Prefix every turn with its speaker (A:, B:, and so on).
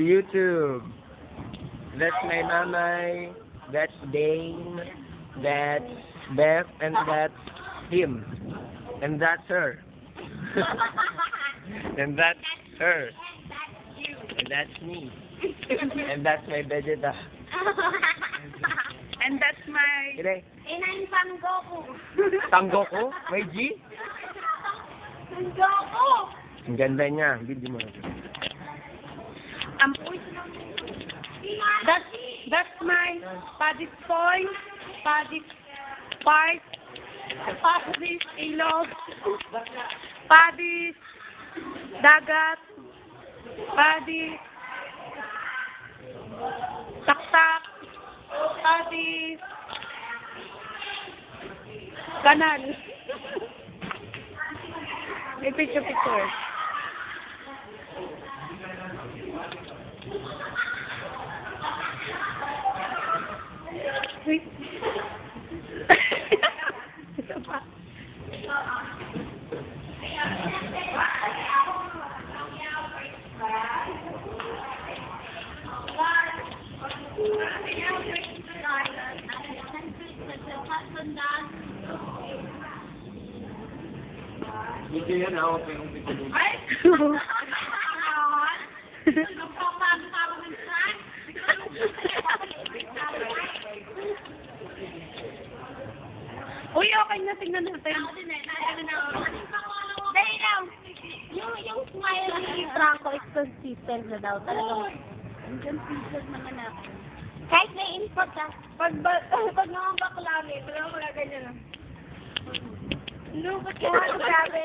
A: YouTube. That's my mamay. That's Dane. That's Beth. And that's him. And that's her. And that's her. And that's me. And that's my Vegeta.
B: And that's my...
A: Kaya,
C: Inang Sangoku.
A: Sangoku? May G?
C: Sangoku.
A: Ang ganda niya. Video mo.
B: That's my Paddy's Point, Paddy's Park, Paddy's Ilog, Paddy's Dagat, Paddy's Taktak, Paddy's Kanal. May picture. Wait. Ito pa.
A: Video yan ako. Yung video mo.
C: Ay!
B: Uy, okay na. Tingnan natin.
C: Dahil lang, yung smiley Franco is consistent na daw. Talagang consistent naman na. Kahit may import ka. Pag naman baklami, talagang wala ganyan lang. No, ba't kaya grabe?